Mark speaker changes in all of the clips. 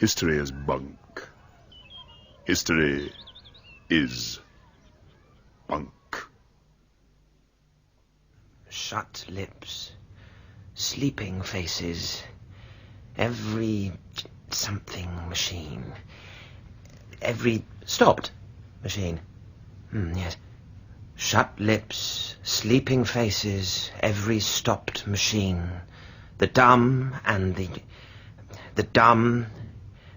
Speaker 1: History is bunk. History is bunk.
Speaker 2: Shut lips, sleeping faces, every something machine, every stopped machine. Yes. Shut lips, sleeping faces, every stopped machine, the dumb and the dumb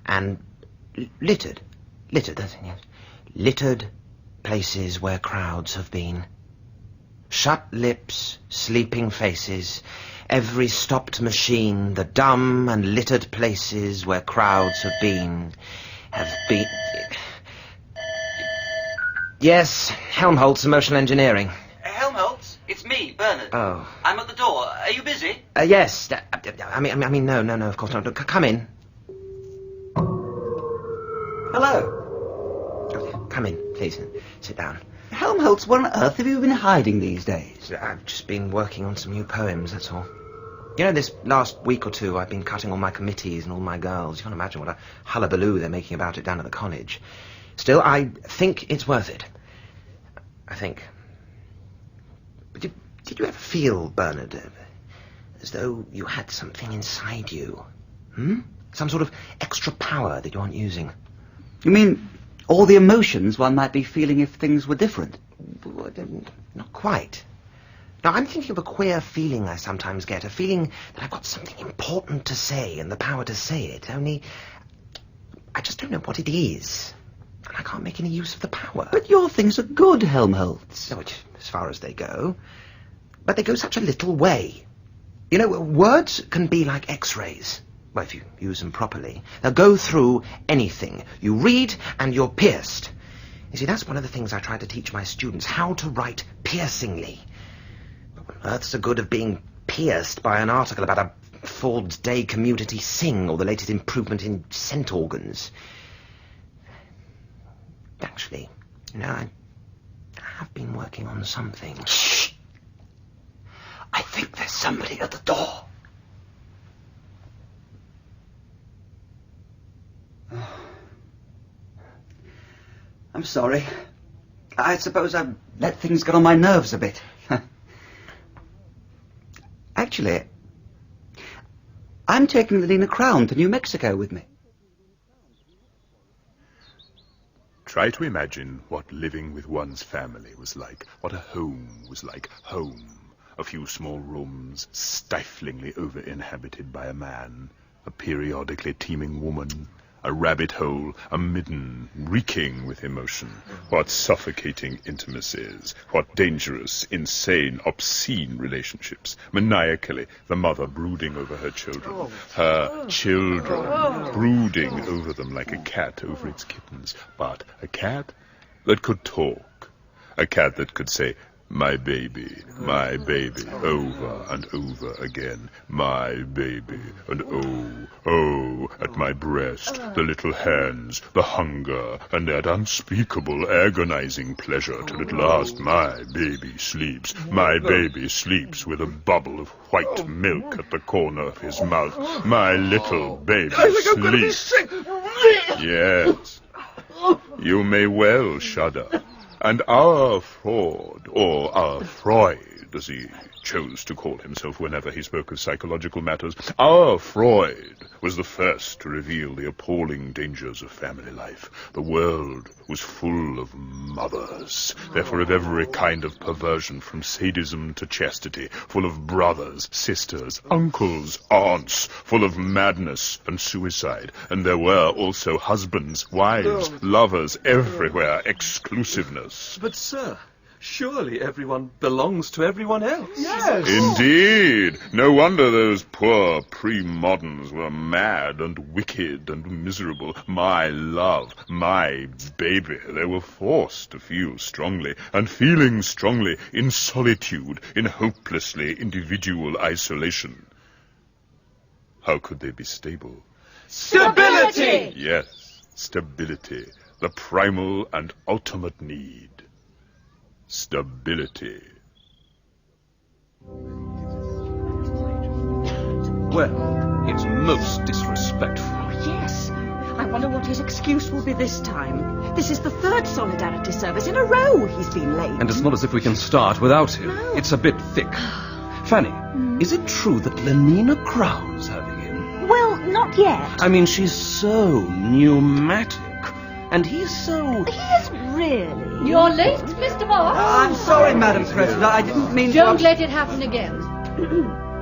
Speaker 2: and littered, that's it, yes. Littered places where crowds have been. Shut lips, sleeping faces, every stopped machine, the dumb and littered places where crowds have been. Yes, Helmholtz, Emotional Engineering.
Speaker 3: Helmholtz, it's me, Bernard.
Speaker 2: Oh.
Speaker 3: I'm at the door. Are you busy?
Speaker 2: Yes. I mean, no, of course not. Come in.
Speaker 3: Hello.
Speaker 2: Come in, please. Sit down.
Speaker 3: Helmholtz, where on earth have you been hiding these days?
Speaker 2: I've just been working on some new poems, that's all. You know, this last week or two, I've been cutting all my committees and all my girls. You can't imagine what a hullabaloo they're making about it down at the college. Still, I think it's worth it. I think. But did you ever feel, Bernard, as though you had something inside you? Some sort of extra power that you aren't using?
Speaker 3: You mean all the emotions one might be feeling if things were different?
Speaker 2: Not quite. No, I'm thinking of a queer feeling I sometimes get, a feeling that I've got something important to say and the power to say it, only I just don't know what it is. And I can't make any use of the power.
Speaker 3: But your things are good, Helmholtz.
Speaker 2: No, as far as they go. But they go such a little way. You know, words can be like X-rays. Well, if you use them properly. They'll go through anything. You read and you're pierced. You see, that's one of the things I try to teach my students, how to write piercingly. But what on earth's the good of being pierced by an article about a Ford's Day community sing or the latest improvement in scent organs? Actually, you know, I have been working on something.
Speaker 3: Shh! I think there's somebody at the door. I'm sorry. I suppose I've let things get on my nerves a bit. Actually, I'm taking the Lena Crown to New Mexico with me.
Speaker 1: Try to imagine what living with one's family was like, what a home was like. Home. A few small rooms, stiflingly over-inhabited by a man, a periodically teeming woman, a rabbit hole, a midden, reeking with emotion. What suffocating intimacies, what dangerous, insane, obscene relationships. Maniacally, the mother brooding over her children, her children brooding over them like a cat over its kittens. But a cat that could talk, a cat that could say, my baby, over and over again. My baby, and oh, at my breast, the little hands, the hunger, and that unspeakable, agonizing pleasure till at last my baby sleeps. My baby sleeps with a bubble of white milk at the corner of his mouth. My little baby sleeps. Yes, you may well shudder. And our Freud, or our Freud, as he chose to call himself whenever he spoke of psychological matters, our Freud was the first to reveal the appalling dangers of family life. The world was full of mothers, therefore of every kind of perversion from sadism to chastity, full of brothers, sisters, uncles, aunts, full of madness and suicide. And there were also husbands, wives, lovers, everywhere, exclusiveness.
Speaker 4: But, sir, surely everyone belongs to everyone else.
Speaker 5: Yes.
Speaker 1: Indeed. No wonder those poor pre-moderns were mad and wicked and miserable. My love, my baby, they were forced to feel strongly, and feeling strongly in solitude, in hopelessly individual isolation. How could they be stable?
Speaker 5: Stability!
Speaker 1: Yes, stability, the primal and ultimate need. Stability.
Speaker 4: Well, it's most disrespectful.
Speaker 5: Yes,
Speaker 6: wonder what his excuse will be this time. This is the third Solidarity service in a row he's been late.
Speaker 4: And it's not as if we can start without him.
Speaker 6: No.
Speaker 4: It's a bit thick. Fanny, is it true that Lenina Crown's having him?
Speaker 6: Well, not yet.
Speaker 4: I mean, she's so pneumatic. And he's so...
Speaker 6: He is really.
Speaker 7: You're late, Mr. Marks.
Speaker 3: I'm sorry, Madam President. I didn't mean to...
Speaker 7: Don't let it happen again.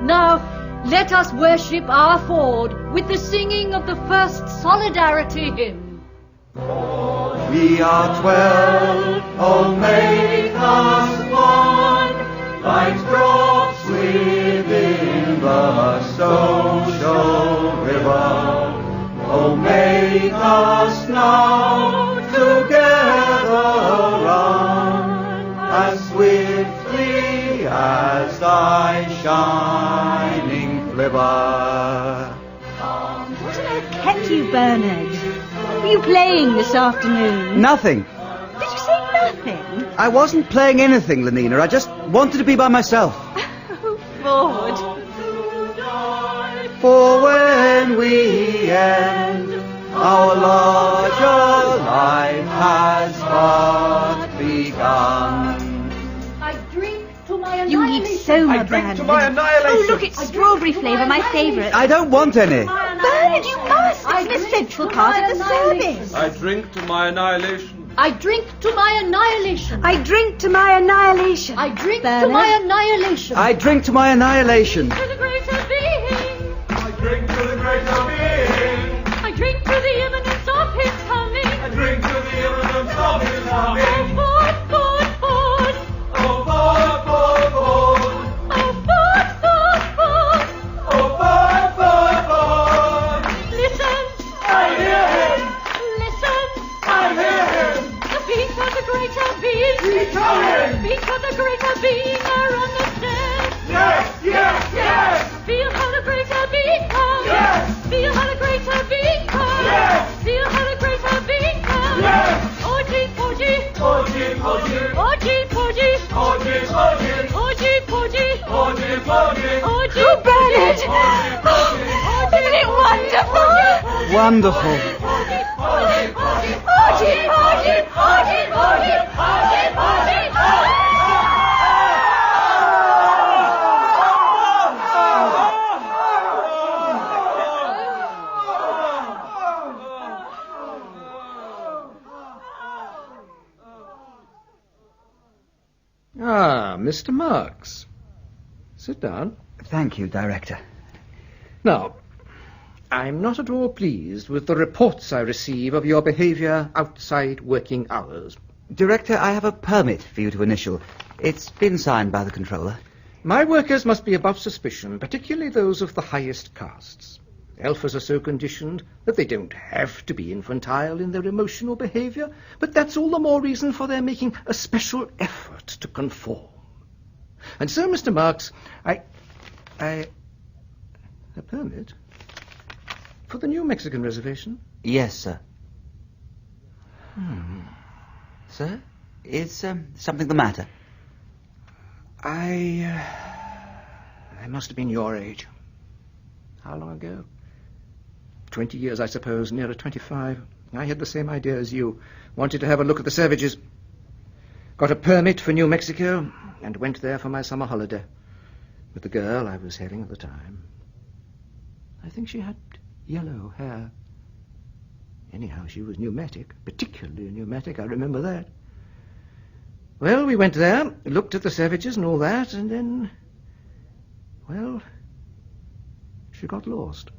Speaker 7: Now, let us worship our Ford with the singing of the first Solidarity hymn.
Speaker 3: We are 12, oh make us one, like drops within the social river. Oh make us now together run, as swiftly as thy shining flivver.
Speaker 6: What on earth kept you, Bernard? What were you playing this afternoon?
Speaker 3: Nothing.
Speaker 6: Did you say nothing?
Speaker 3: I wasn't playing anything, Lenina. I just wanted to be by myself.
Speaker 6: Oh, Ford.
Speaker 3: For when we end, our larger life has but begun.
Speaker 7: I drink to my
Speaker 6: You
Speaker 7: annihilation.
Speaker 6: need soma,
Speaker 4: I drink
Speaker 6: Bernard.
Speaker 4: to my annihilation.
Speaker 6: Oh, look, it's strawberry flavour, my favourite.
Speaker 3: I don't want any.
Speaker 6: Bernard, you must.
Speaker 7: I
Speaker 6: It's an
Speaker 7: drink
Speaker 6: essential
Speaker 7: to
Speaker 6: part
Speaker 7: my
Speaker 6: of the
Speaker 7: annihilation.
Speaker 6: service.
Speaker 4: I drink to my annihilation.
Speaker 7: I drink to my annihilation.
Speaker 6: I drink to my annihilation.
Speaker 7: I drink to
Speaker 6: Bernard.
Speaker 7: my annihilation.
Speaker 3: I drink to my annihilation.
Speaker 7: To the greater being.
Speaker 5: I drink to the greater being.
Speaker 7: I drink to the imminence of his coming.
Speaker 5: I drink to the imminence of his coming.
Speaker 7: Ford, Ford, Ford.
Speaker 5: Oh, Ford, Ford, Ford.
Speaker 7: Oh, Ford, Ford, Ford.
Speaker 5: Oh, Ford, Ford, Ford.
Speaker 7: Listen,
Speaker 5: I hear him.
Speaker 7: listen.
Speaker 5: I hear him.
Speaker 7: The beat of the greater being.
Speaker 5: He's coming.
Speaker 7: Beat of the greater being are on the stairs.
Speaker 5: Yes, yes, yes.
Speaker 7: Feel how the greater being comes.
Speaker 5: Yes.
Speaker 7: Feel how the greater being comes.
Speaker 5: Yes.
Speaker 7: Feel how the greater being comes.
Speaker 5: Yes.
Speaker 7: Oji, poji.
Speaker 5: Oji, oji.
Speaker 7: Oji, poji.
Speaker 5: Oji, oji.
Speaker 7: Oji, poji.
Speaker 5: Oji, oji.
Speaker 7: Oji,
Speaker 6: Oh, Bernard.
Speaker 7: Oji,
Speaker 6: Isn't it wonderful?
Speaker 3: Wonderful.
Speaker 7: Oji, oji, oji, oji, oji, oji, oji, oji.
Speaker 8: Ah, Mr. Marks. Sit down.
Speaker 3: Thank you, Director.
Speaker 8: Now, I'm not at all pleased with the reports I receive of your behaviour outside working hours.
Speaker 3: Director, I have a permit for you to initial. It's been signed by the controller.
Speaker 8: My workers must be above suspicion, particularly those of the highest castes. Alphas are so conditioned that they don't have to be infantile in their emotional behaviour, but that's all the more reason for their making a special effort to conform. And so, Mr. Marks, a permit? For the New Mexican reservation?
Speaker 3: Yes, sir. Sir, is something the matter?
Speaker 8: I must have been your age. How long ago? 20 years, I suppose, nearer 25. I had the same idea as you. Wanted to have a look at the savages. Got a permit for New Mexico and went there for my summer holiday with the girl I was having at the time. I think she had yellow hair. Anyhow, she was pneumatic, particularly pneumatic, I remember that. Well, we went there, looked at the savages and all that, and then, well, she got lost.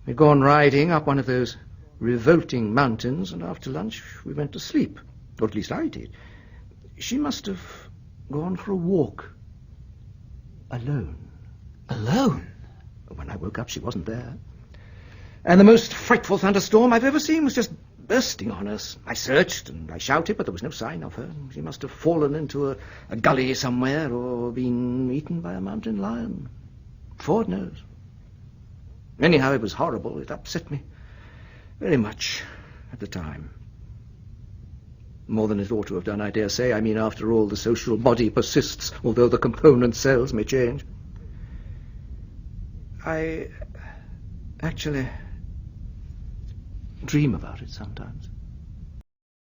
Speaker 8: We'd gone riding up one of those revolting mountains, and after lunch we went to sleep. Or at least I did. She must have gone for a walk. Alone.
Speaker 3: Alone?
Speaker 8: When I woke up, she wasn't there. And the most frightful thunderstorm I've ever seen was just bursting on us. I searched and I shouted, but there was no sign of her. She must have fallen into a gully somewhere or been eaten by a mountain lion. Ford knows. Anyhow, it was horrible. It upset me very much at the time. More than it ought to have done, I dare say. I mean, after all, the social body persists, although the component cells may change. dream about it sometimes.